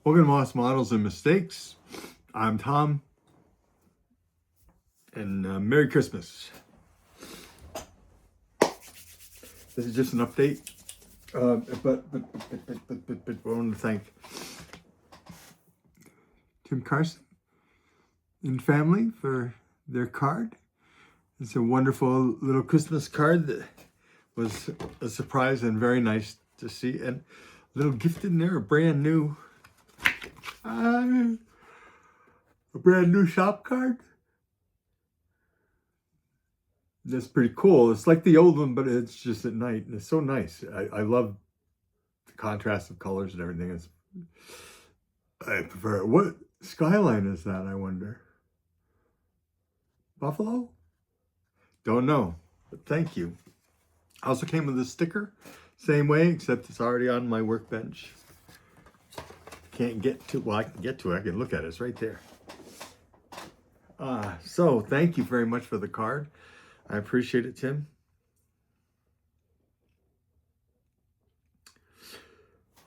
Welcome to Moss Models and Mistakes. I'm Tom, and Merry Christmas. This is just an update, but I want to thank Tim Carson and family for their card. It's a wonderful little Christmas card that was a surprise and very nice to see, and a little gift in there, a brand new shop card. That's pretty cool. It's like the old one, but it's just at night, and it's so nice. I love the contrast of colors and everything. I prefer it. What skyline is that, I wonder? Buffalo? Don't know, but thank you. Also came with a sticker, same way, except it's already on my workbench. Can't get to, well, I can get to it. I can look at it. It's right there. So thank you very much for the card. I appreciate it, Tim.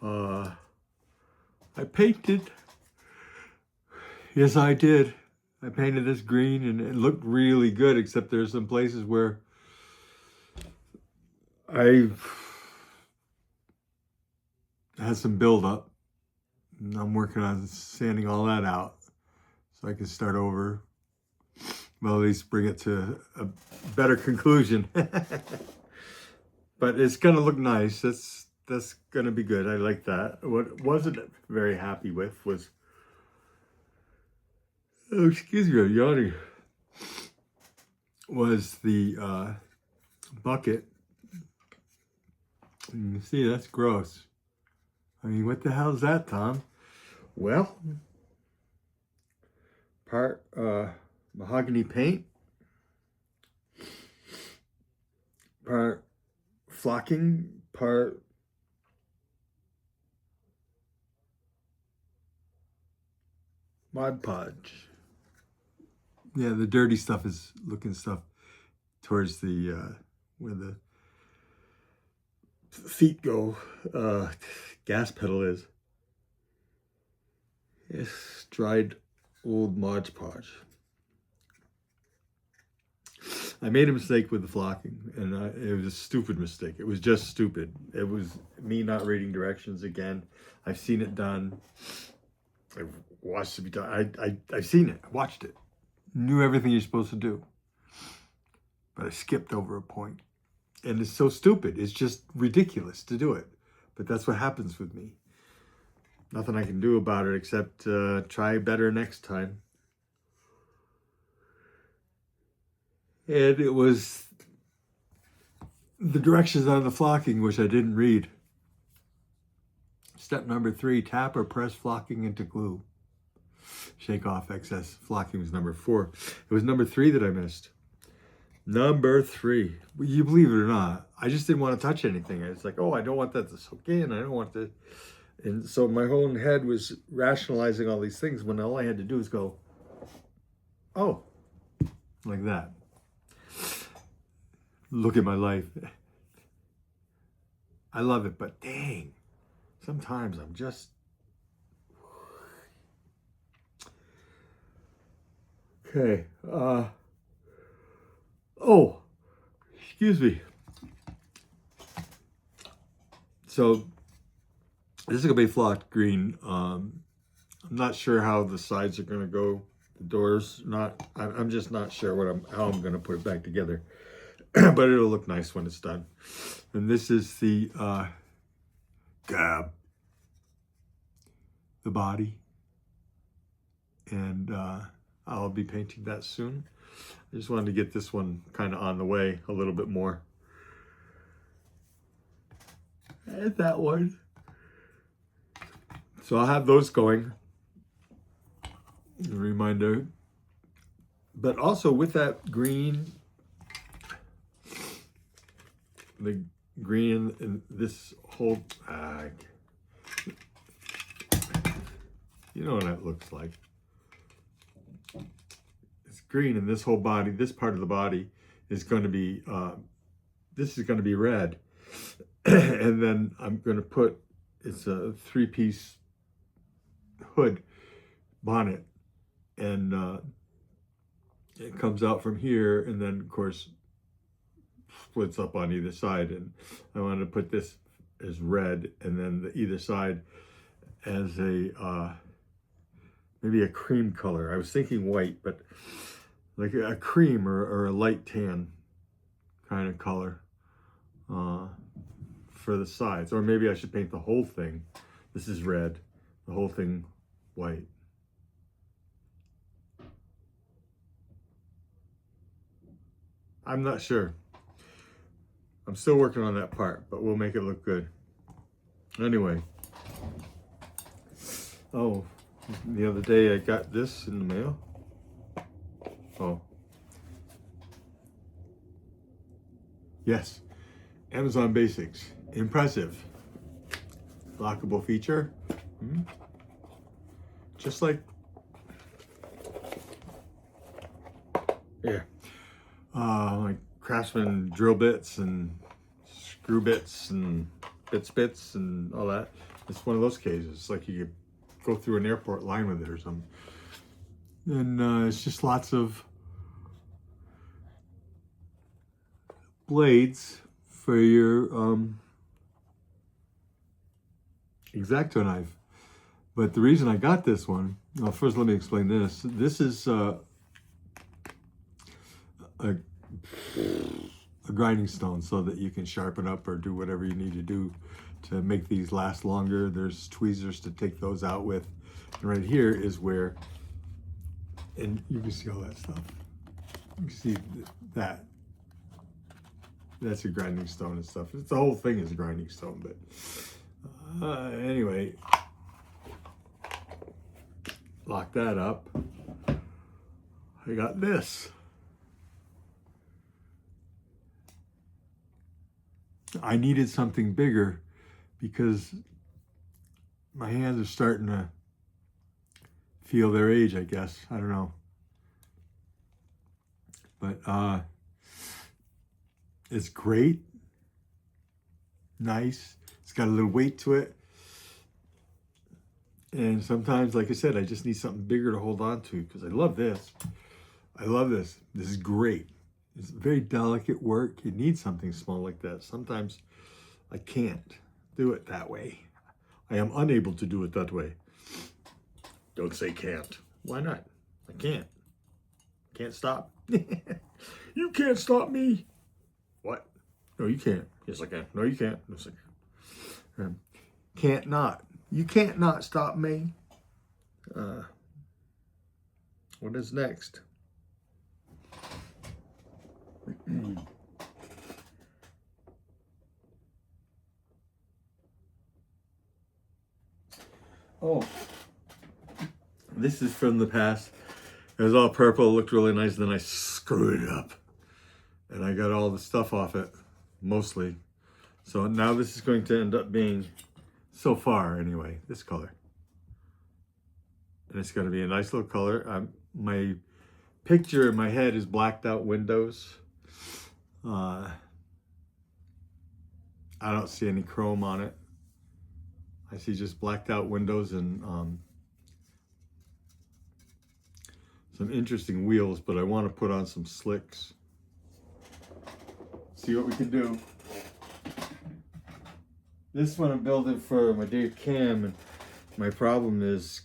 I painted. Yes, I did. I painted this green and it looked really good, except there's some places where I had some buildup. I'm working on sanding all that out so I can start over. Well, at least bring it to a better conclusion. But it's gonna look nice. That's gonna be good. I like that. What wasn't very happy with was, oh, excuse me, I'm yawning, was the bucket. You see, that's gross. I mean, what the hell is that, Tom? Well, part mahogany paint, part flocking, part Mod Podge. Yeah, the dirty stuff is looking stuff towards the where the feet go, gas pedal is. It's dried old Mod Podge. I made a mistake with the flocking, and it was a stupid mistake. It was just stupid. It was me not reading directions again. I've seen it done. I've watched it be done. I've seen it. I watched it. Knew everything you're supposed to do. But I skipped over a point. And it's so stupid. It's just ridiculous to do it. But that's what happens with me. Nothing I can do about it except try better next time. And it was the directions on the flocking, which I didn't read. Step number 3, tap or press flocking into glue. Shake off excess. Flocking was number 4. It was number 3 that I missed. Number 3. You believe it or not, I just didn't want to touch anything. It's like, oh, I don't want that to soak in. I don't want to. And so my whole head was rationalizing all these things when all I had to do was go, oh, like that. Look at my life. I love it, but dang, sometimes I'm just... Okay. Oh, excuse me. So this is gonna be flocked green. I'm not sure how the sides are gonna go. The doors, I'm just not sure how I'm gonna put it back together. But it'll look nice when it's done. And this is the body. And I'll be painting that soon. I just wanted to get this one kind of on the way a little bit more. And that one. So I'll have those going. A reminder. But also with that green, the green in this whole bag. You know what that looks like. It's green, and this whole body, this part of the body is going to be, this is going to be red. And then I'm going to put, it's a 3-piece hood bonnet, and it comes out from here, and then of course splits up on either side. And I wanted to put this as red, and then the either side as a maybe a cream color. I was thinking white, but like a cream or a light tan kind of color for the sides. Or maybe I should paint the whole thing. This is red, the whole thing white. I'm not sure. I'm still working on that part, but we'll make it look good. Anyway. Oh, the other day I got this in the mail. Oh. Yes. Amazon Basics. Impressive. Lockable feature. Just like, yeah. Like Craftsman drill bits and screw bits and bits and all that. It's one of those cases. It's like you could go through an airport line with it or something. And it's just lots of blades for your X-Acto knife. But the reason I got this one, well, first let me explain this. This is a grinding stone so that you can sharpen up or do whatever you need to do to make these last longer. There's tweezers to take those out with. And right here is where, and you can see all that stuff. You can see that. That's a grinding stone and stuff. The whole thing is a grinding stone, but anyway, lock that up. I got this. I needed something bigger because my hands are starting to feel their age, I guess. I don't know. But it's great. Nice. It's got a little weight to it. And sometimes, like I said, I just need something bigger to hold on to because I love this. I love this. This is great. It's very delicate work. You need something small like that. Sometimes I can't do it that way. I am unable to do it that way. Don't say can't. Why not? I can't. Can't stop. You can't stop me. What? No, you can't. Yes, I can. No, you can't. Yes, I can. Can't not. You can't not stop me. What is next? Oh, this is from the past. It was all purple, it looked really nice, then I screwed it up. And I got all the stuff off it, mostly. So now this is going to end up being, so far anyway, this color. And it's going to be a nice little color. My picture in my head is blacked out windows. I don't see any chrome on it. I see just blacked out windows and some interesting wheels, but I want to put on some slicks. See what we can do. This one I'm building for my Dave Cam, and my problem is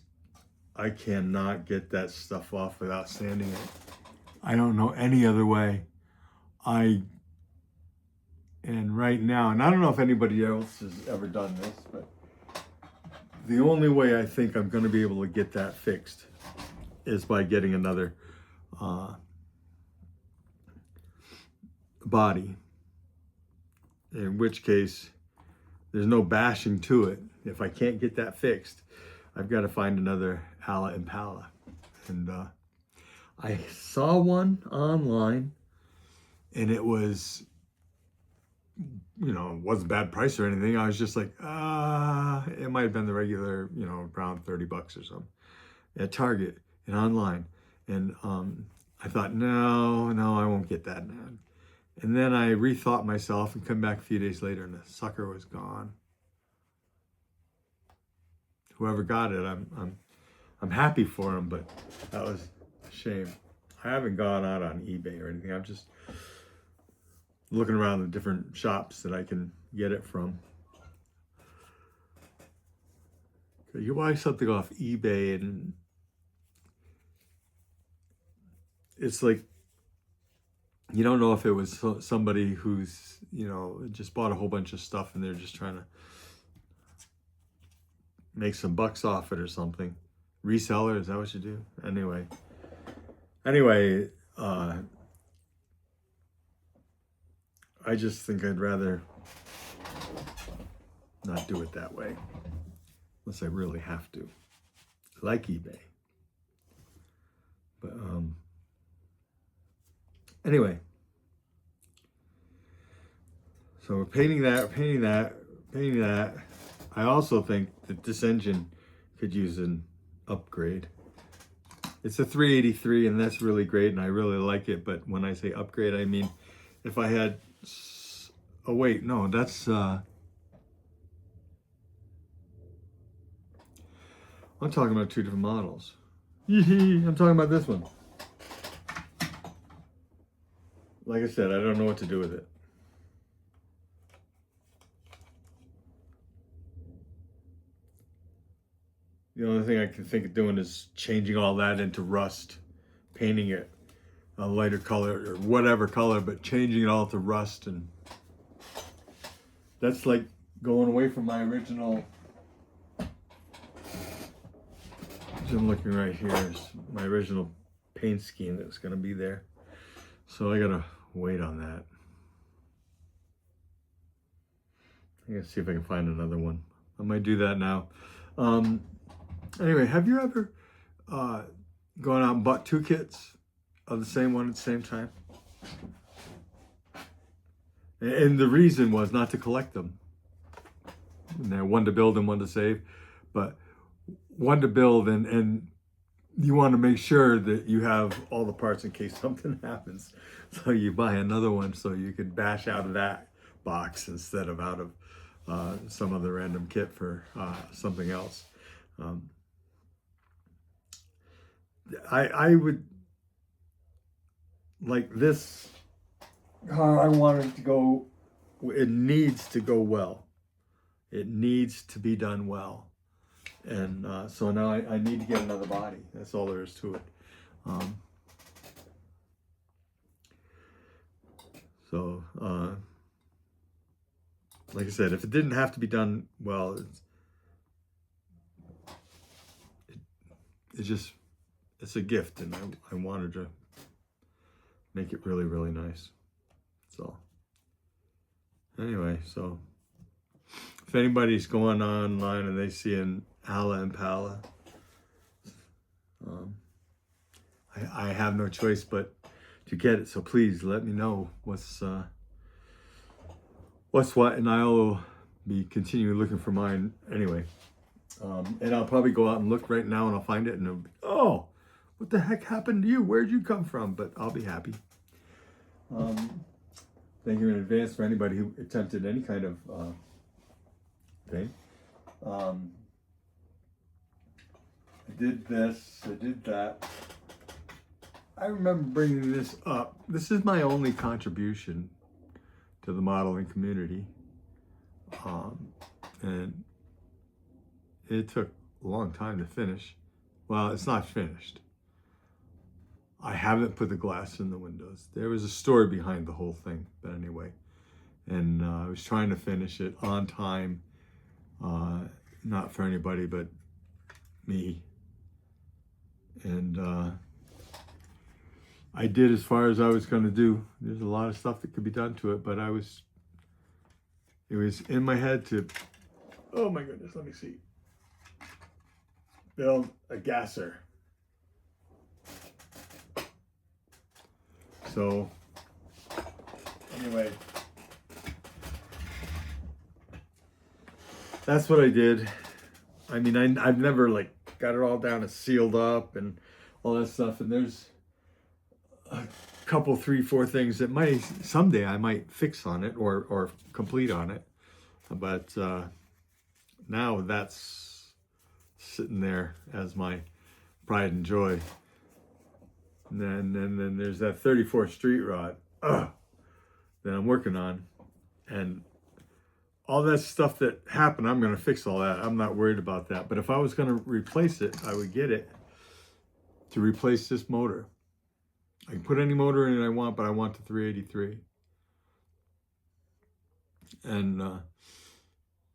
I cannot get that stuff off without sanding it. I don't know any other way. And right now, and I don't know if anybody else has ever done this, but the only way I think I'm going to be able to get that fixed is by getting another body, in which case there's no bashing to it. If I can't get that fixed, I've got to find another Alla Impala. And I saw one online, and it was, you know, it wasn't a bad price or anything. I was just like, it might have been the regular, you know, around $30 or something at Target and online. And I thought, no, I won't get that now. And then I rethought myself and come back a few days later and the sucker was gone. Whoever got it, I'm I'm happy for him, but that was a shame. I haven't gone out on eBay or anything. I'm just looking around the different shops that I can get it from. You buy something off eBay and it's like, you don't know if it was somebody who's, just bought a whole bunch of stuff and they're just trying to make some bucks off it or something. Reseller, is that what you do? Anyway, I just think I'd rather not do it that way, unless I really have to. I like eBay. But anyway, so we're painting that. I also think that this engine could use an upgrade. It's a 383 and that's really great and I really like it, but when I say upgrade, I mean if I had, oh wait, no, that's, I'm talking about two different models. I'm talking about this one. Like I said, I don't know what to do with it. The only thing I can think of doing is changing all that into rust, painting it a lighter color or whatever color, but changing it all to rust. And that's like going away from my original, I'm looking right here, is my original paint scheme that's going to be there. So I got to wait on that. I'm going to see if I can find another one. I might do that now. Anyway, have you ever gone out and bought two kits of the same one at the same time? And the reason was not to collect them. And they're one to build and one to save, but one to build and you want to make sure that you have all the parts in case something happens. So you buy another one so you could bash out of that box instead of out of some other random kit for something else. I would like this car. I want it to go, it needs to go well. It needs to be done well. And so now I need to get another body. That's all there is to it. Like I said, if it didn't have to be done well, it's a gift, and I wanted to make it really, really nice. So anyway, so if anybody's going online and they see an Ala Impala, I have no choice but to get it. So please let me know what's what, and I'll be continuing looking for mine anyway. And I'll probably go out and look right now and I'll find it and it'll be, oh, what the heck happened to you? Where'd you come from? But I'll be happy. Thank you in advance for anybody who attempted any kind of thing. I did this, I did that. I remember bringing this up. This is my only contribution to the modeling community. And it took a long time to finish. Well, it's not finished. I haven't put the glass in the windows. There was a story behind the whole thing, but anyway. And I was trying to finish it on time, not for anybody but me. And I did as far as I was going to do. There's a lot of stuff that could be done to it, but it was in my head to, oh my goodness, let me see, build a gasser. So anyway, that's what I did. I mean, I've never like got it all down and sealed up and all that stuff. And there's a couple, 3, 4 things that someday I might fix on it or complete on it. But now that's sitting there as my pride and joy. And then there's that 34th Street rod that I'm working on. And all that stuff that happened, I'm going to fix all that. I'm not worried about that. But if I was going to replace it, I would get it to replace this motor. I can put any motor in it I want, but I want the 383. And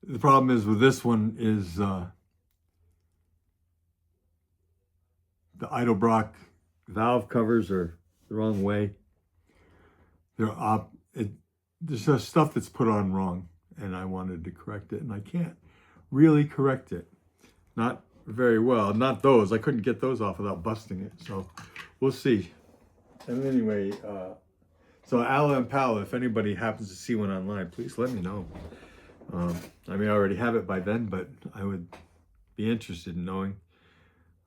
the problem is with this one is the Edelbrock valve covers are the wrong way. There's just stuff that's put on wrong, and I wanted to correct it, and I can't really correct it. Not very well. Not those. I couldn't get those off without busting it, so we'll see. And anyway, so Alla and Pala, if anybody happens to see one online, please let me know. I may already have it by then, but I would be interested in knowing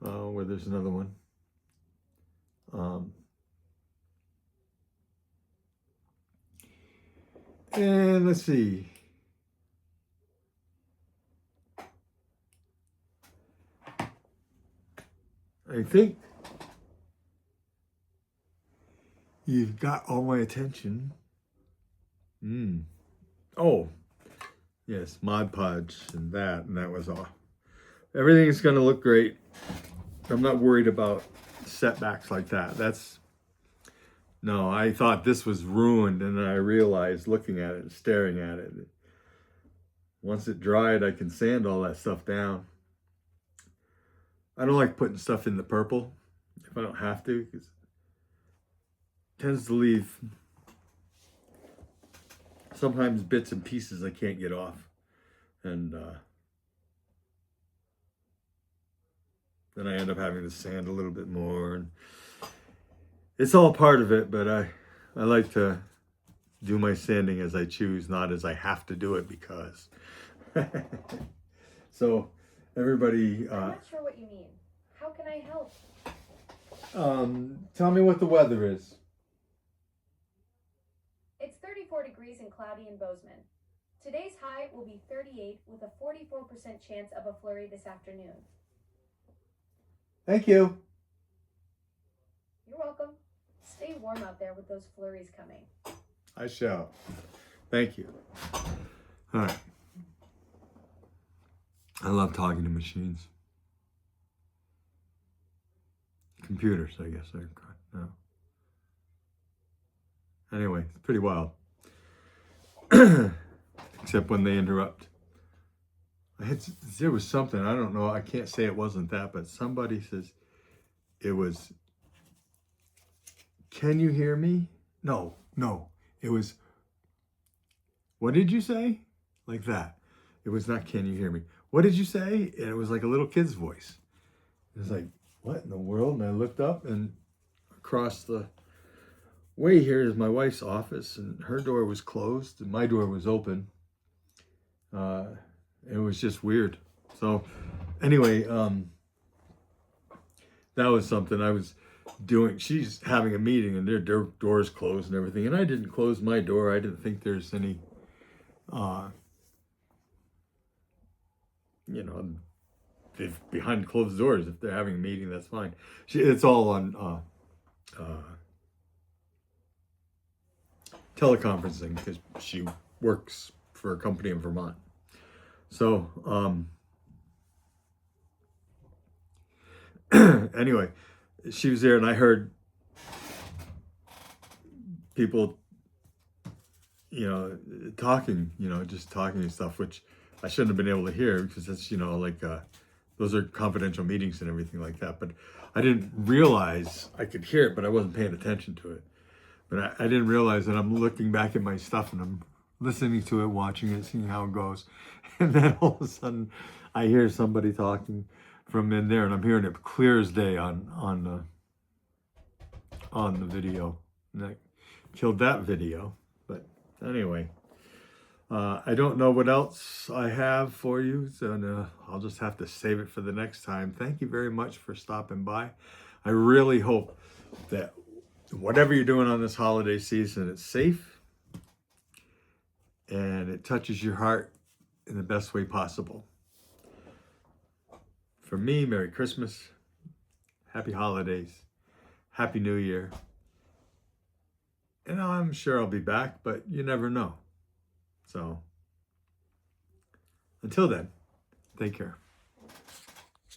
where there's another one. And let's see. I think you've got all my attention. Oh, yes, Mod Podge and that was all. Everything's going to look great. I'm not worried about setbacks like that. No, I thought this was ruined, and then I realized looking at it and staring at it. Once it dried, I can sand all that stuff down. I don't like putting stuff in the purple if I don't have to, because it tends to leave sometimes bits and pieces I can't get off. And then I end up having to sand a little bit more. And it's all part of it, but I like to do my sanding as I choose, not as I have to do it because. So everybody... I'm not sure what you mean. How can I help? Tell me what the weather is. It's 34 degrees and cloudy in Bozeman. Today's high will be 38 with a 44% chance of a flurry this afternoon. Thank you. You're welcome. Stay warm out there with those flurries coming. I shall. Thank you. All right. I love talking to machines. Computers, I guess. No. Anyway, it's pretty wild. Except when they interrupt. There was something, I don't know, I can't say it wasn't that, but somebody says it was, can you hear me? No, it was, what did you say? Like that. It was not, can you hear me? What did you say? And it was like a little kid's voice. It was like, what in the world? And I looked up, and across the way here is my wife's office, and her door was closed and my door was open. It was just weird. So anyway, that was something I was doing. She's having a meeting and their door's closed and everything. And I didn't close my door. I didn't think there's any, if behind closed doors, if they're having a meeting, that's fine. It's all on teleconferencing because she works for a company in Vermont. So, anyway, she was there and I heard people, talking, just talking and stuff, which I shouldn't have been able to hear because that's, those are confidential meetings and everything like that. But I didn't realize I could hear it, but I wasn't paying attention to it. But I didn't realize that I'm looking back at my stuff and I'm listening to it, watching it, seeing how it goes. And then all of a sudden I hear somebody talking from in there and I'm hearing it clear as day on the video. And that killed that video. But anyway, I don't know what else I have for you. So I'll just have to save it for the next time. Thank you very much for stopping by. I really hope that whatever you're doing on this holiday season, it's safe and it touches your heart in the best way possible. For me, Merry Christmas Happy holidays. Happy New Year. And I'm sure I'll be back, but you never know. So until then, take care.